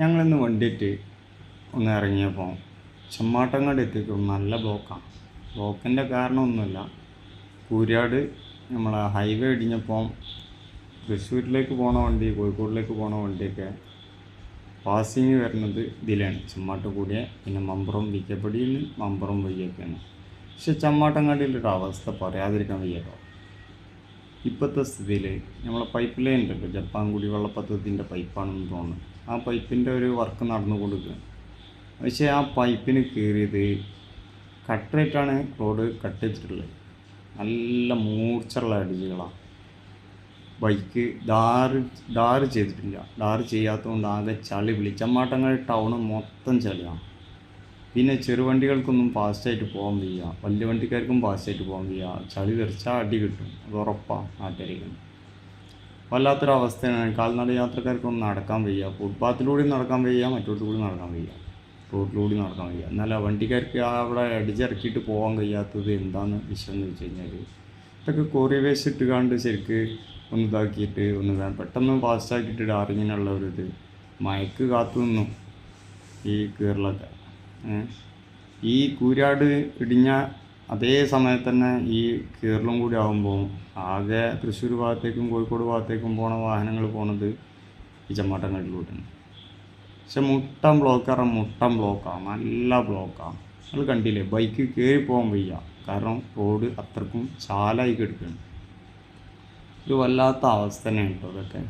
ഞങ്ങളിന്ന് വണ്ടിയിട്ട് ഒന്ന് ഇറങ്ങിയപ്പോൾ ചെമ്മാട്ടങ്ങാട് എത്തിയപ്പോൾ നല്ല ബ്ലോക്കാണ്. ബ്ലോക്കിൻ്റെ കാരണമൊന്നുമില്ല, കൂരാട് നമ്മളെ ഹൈവേ ഇടിഞ്ഞപ്പോൾ തൃശ്ശൂരിലേക്ക് പോണ വണ്ടി കോഴിക്കോടിലേക്ക് പോണ വണ്ടിയൊക്കെ പാസിങ് വരുന്നത് ഇതിലാണ്, ചെമ്മാട്ട് കൂടിയ പിന്നെ മമ്പുറം വിക്കപ്പടിയിൽ നിന്ന് മമ്പുറം വഴിയൊക്കെയാണ്. പക്ഷെ ചെമ്മാട്ടങ്ങാടിയിലൊരു അവസ്ഥ പറയാതിരിക്കാൻ വയ്യട്ടോ. ഇപ്പോഴത്തെ സ്ഥിതിയിൽ നമ്മളെ പൈപ്പ് ലൈൻ ഉണ്ടല്ലോ, ജപ്പാൻ കുടിവെള്ള പദ്ധതിൻ്റെ പൈപ്പാണെന്ന് തോന്നുന്നു, ആ പൈപ്പിൻ്റെ ഒരു വർക്ക് നടന്നു കൊടുക്കുകയാണ്. പക്ഷേ ആ പൈപ്പിന് കീറിയത് കട്ടറായിട്ടാണ് റോഡ് കട്ട് ചെയ്തിട്ടുള്ളത്. നല്ല മൂർച്ചുള്ള അടിച്ചുകളാണ്. ബൈക്ക് ടാറ് ചെയ്തിട്ടില്ല. ടാറ് ചെയ്യാത്തതുകൊണ്ട് ആകെ ചളി ചെമ്മാട്ടങ്ങാടി ടൗണ് മൊത്തം ചളിയാണ്. പിന്നെ ചെറുവണ്ടികൾക്കൊന്നും ഫാസ്റ്റായിട്ട് പോകാൻ വയ്യ, വലിയ വണ്ടിക്കാർക്കും ഫാസ്റ്റായിട്ട് പോകാൻ വയ്യ. ചളി തെറിച്ചാൽ അടി കിട്ടും, അത് ഉറപ്പാണ് നാട്ടുകാർക്ക്. വല്ലാത്തൊരവസ്ഥയാണ്. കാൽനട യാത്രക്കാർക്കൊന്നും നടക്കാൻ വയ്യ, ഫുട്പാത്തിലൂടെ നടക്കാൻ വയ്യ, മറ്റോടത്തുകൂടി നടക്കാൻ വയ്യ, റോഡിലൂടെ നടക്കാൻ വയ്യ. എന്നാൽ വണ്ടിക്കാർക്ക് അവിടെ അടിച്ചിറക്കിയിട്ട് പോകാൻ കഴിയാത്തത് എന്താണെന്ന് വിഷയം എന്ന് വെച്ച് കഴിഞ്ഞാൽ, ഇതൊക്കെ കോറി വേസ്റ്റ് ഇട്ട് കണ്ട് ശരിക്ക് ഒന്ന് ഇതാക്കിയിട്ട് ഒന്ന് പെട്ടെന്ന് ഫാസ്റ്റാക്കിയിട്ട് അറിഞ്ഞിനുള്ള ഒരു ഇത് മയക്ക് കാത്തു നിന്നു ഈ കീറലൊക്കെ. ഈ കൂരാട് ഇടിഞ്ഞ അതേ സമയത്ത് തന്നെ ഈ കീറലും കൂടി ആകുമ്പോൾ ആകെ തൃശ്ശൂർ ഭാഗത്തേക്കും കോഴിക്കോട് ഭാഗത്തേക്കും പോണ വാഹനങ്ങൾ പോണത് ഈ ചെമ്മാട്ടങ്ങാടിലൂടെയാണ്. പക്ഷെ മുട്ടം ബ്ലോക്കാണ്, നല്ല ബ്ലോക്കാണ്. നിങ്ങൾ കണ്ടില്ലേ, ബൈക്ക് കയറി പോകാൻ വയ്യ, കാരണം റോഡ് അത്രക്കും ചാലായി കിടക്കുകയാണ്. ഒരു വല്ലാത്ത അവസ്ഥ തന്നെയാണ് കേട്ടോ അതൊക്കെ.